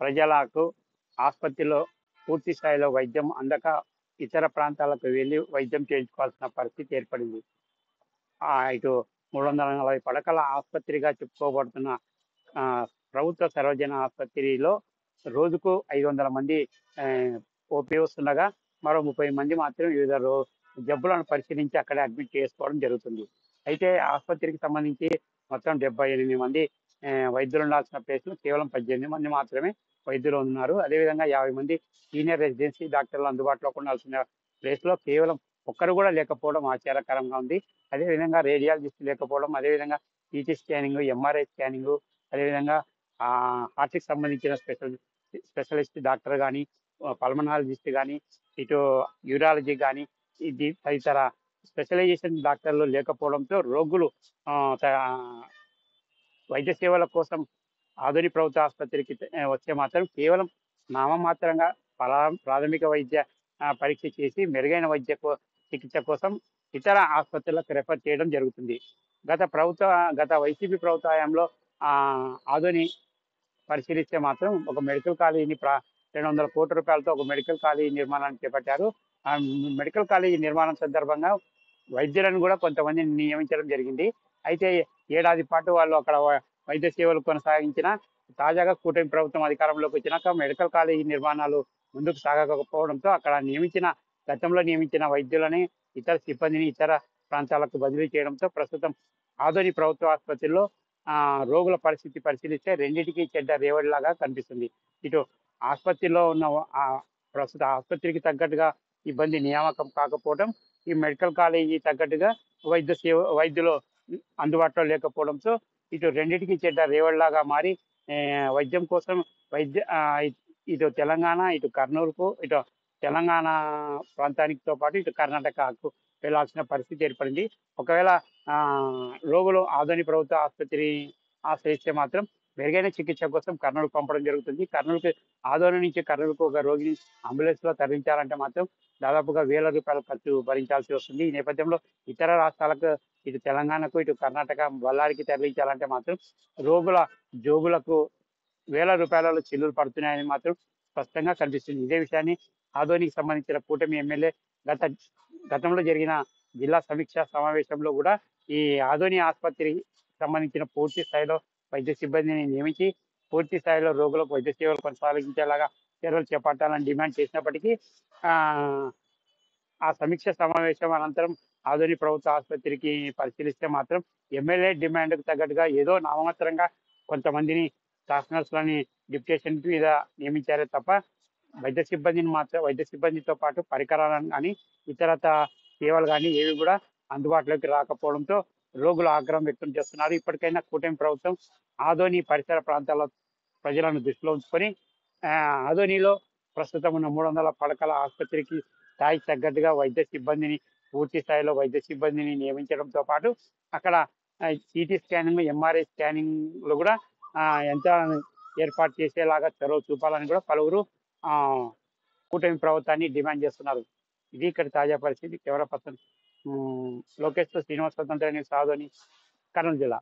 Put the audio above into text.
ప్రజలకు ఆసుపత్రిలో పూర్తి స్థాయిలో వైద్యం అందక ఇతర ప్రాంతాలకు వెళ్లి వైద్యం చేయించుకోవాల్సిన పరిస్థితి ఏర్పడింది. ఇటు 340 పడకల ఆసుపత్రిగా చెప్పుకోబడుతున్న ప్రభుత్వ సర్వజన ఆసుపత్రిలో రోజుకు 500 మంది ఓపీ వస్తుండగా, మరో 30 మంది మాత్రం వివిధ జబ్బులను పరిశీలించి అక్కడే అడ్మిట్ చేసుకోవడం జరుగుతుంది. అయితే ఆసుపత్రికి సంబంధించి మొత్తం 78 మంది వైద్యులు ఉండాల్సిన ప్లేస్‌లో కేవలం 18 మంది మాత్రమే వైద్యులు ఉన్నారు. అదేవిధంగా 50 మంది సీనియర్ రెసిడెన్సీ డాక్టర్లు అందుబాటులోకి ఉండాల్సిన ప్లేస్‌లో కేవలం ఒక్కరు కూడా లేకపోవడం ఆశ్చర్యకరంగా ఉంది. అదేవిధంగా రేడియాలజిస్ట్ లేకపోవడం, అదేవిధంగా సీటీ స్కానింగ్, ఎంఆర్ఐ స్కానింగ్, అదేవిధంగా హార్ట్‌కి సంబంధించిన స్పెషలిస్ట్ డాక్టర్ గాని, పల్మనాలజిస్ట్ గాని, ఇటు యూరాలజీ గాని, ఇది తదితర స్పెషలైజేషన్ డాక్టర్లు లేకపోవడంతో రోగులు వైద్య సేవల కోసం ఆధునిక ప్రభుత్వ ఆసుపత్రికి వస్తే మాత్రం కేవలం నామమాత్రంగా ప్రాథమిక వైద్య పరీక్ష చేసి మెరుగైన చికిత్స కోసం ఇతర ఆసుపత్రులకు రెఫర్ చేయడం జరుగుతుంది. గత వైసీపీ ప్రభుత్వ హయాంలో ఆధుని పరిశీలిస్తే మాత్రం ఒక మెడికల్ కాలేజీని 200 కోట్ల రూపాయలతో ఒక మెడికల్ కాలేజీ నిర్మాణాన్ని చేపట్టారు. ఆ మెడికల్ కాలేజీ నిర్మాణం సందర్భంగా వైద్యులను కూడా కొంతమందిని నియమించడం జరిగింది. అయితే ఏడాది పాటు వాళ్ళు అక్కడ వైద్య సేవలు కొనసాగించిన తాజాగా కూటమి ప్రభుత్వం అధికారంలోకి వచ్చినాక మెడికల్ కాలేజీ నిర్మాణాలు ముందుకు సాగకపోవడంతో అక్కడ గతంలో నియమించిన వైద్యులని, ఇతర సిబ్బందిని ఇతర ప్రాంతాలకు బదిలీ చేయడంతో ప్రస్తుతం ఆధునిక ప్రభుత్వ ఆసుపత్రిలో రోగుల పరిస్థితి పరిశీలిస్తే రెండింటికి చెడ్డ రేవడిలాగా కనిపిస్తుంది. ఇటు ఆసుపత్రిలో ఉన్న ప్రస్తుత ఆసుపత్రికి తగ్గట్టుగా ఇబ్బంది నియామకం కాకపోవడం, ఈ మెడికల్ కాలేజీ తగ్గట్టుగా వైద్యులు అందుబాటులో లేకపోవడంతో ఇటు రెండింటికి చెడ్డ రేవడిలాగా మారి వైద్యం కోసం ఇటు తెలంగాణ, ఇటు కర్నూలుకు, ఇటు తెలంగాణ ప్రాంతానికితో పాటు ఇటు కర్ణాటకకు వెళ్లాల్సిన పరిస్థితి ఏర్పడింది. ఒకవేళ రోగులు ఆధునిక ప్రభుత్వ ఆసుపత్రి ఆశ్రయిస్తే మాత్రం మెరుగైన చికిత్స కోసం కర్నూలుకు పంపడం జరుగుతుంది. ఆదోని నుంచి కర్నూలుకు ఒక రోగిని అంబులెన్స్‌లో తరలించాలంటే మాత్రం దాదాపుగా వేల రూపాయల ఖర్చు భరించాల్సి వస్తుంది. ఈ నేపథ్యంలో ఇతర రాష్ట్రాలకు, ఇటు తెలంగాణకు, ఇటు కర్ణాటక, బళ్ళారికి తరలించాలంటే మాత్రం రోగుల జోబులకు వేల రూపాయలలో చిల్లులు పడుతున్నాయని మాత్రం స్పష్టంగా కనిపిస్తుంది. ఇదే విషయాన్ని ఆదోనికి సంబంధించిన కూటమి ఎమ్మెల్యే గతంలో జరిగిన జిల్లా సమీక్ష సమావేశంలో కూడా ఈ ఆదోని ఆసుపత్రికి సంబంధించిన పూర్తి స్థాయిలో వైద్య సిబ్బందిని నియమించి పూర్తి స్థాయిలో రోగులకు వైద్య సేవలు కొనసాగించేలాగా చర్యలు చేపట్టాలని డిమాండ్ చేసినప్పటికీ ఆ సమీక్ష సమావేశం అనంతరం ఆధునిక ప్రభుత్వ ఆసుపత్రికి పరిశీలిస్తే మాత్రం ఎమ్మెల్యే డిమాండ్కు తగ్గట్టుగా ఏదో నామమాత్రంగా కొంతమందిని స్టాఫ్ డిప్యుటేషన్ మీద నియమించారే తప్ప వైద్య సిబ్బందితో పాటు పరికరాలను కానీ ఇతరత సేవలు కానీ ఏవి కూడా అందుబాటులోకి రాకపోవడంతో రోగులు ఆగ్రహం వ్యక్తం చేస్తున్నారు. ఇప్పటికైనా కూటమి ప్రభుత్వం ఆదోని పరిసర ప్రాంతాల ప్రజలను దృష్టిలో ఉంచుకొని ఆదోనిలో ప్రస్తుతం ఉన్న 300 పడకల ఆసుపత్రికి స్థాయికి తగ్గట్టుగా పూర్తి స్థాయిలో వైద్య సిబ్బందిని నియమించడంతో పాటు అక్కడ సిటీ స్కానింగ్, ఎంఆర్ఐ స్కానింగ్లు కూడా యంత్రాలను ఏర్పాటు చేసేలాగా చొరవ చూపాలని కూడా పలువురు కూటమి ప్రభుత్వాన్ని డిమాండ్ చేస్తున్నారు. ఇది ఇక్కడ తాజా పరిస్థితి. కెమెరా పర్సన్ లోకేష్‌తో శ్రీనివాస్, స్వతంత్ర న్యూస్, ఆదోని, కర్నూలు జిల్లా.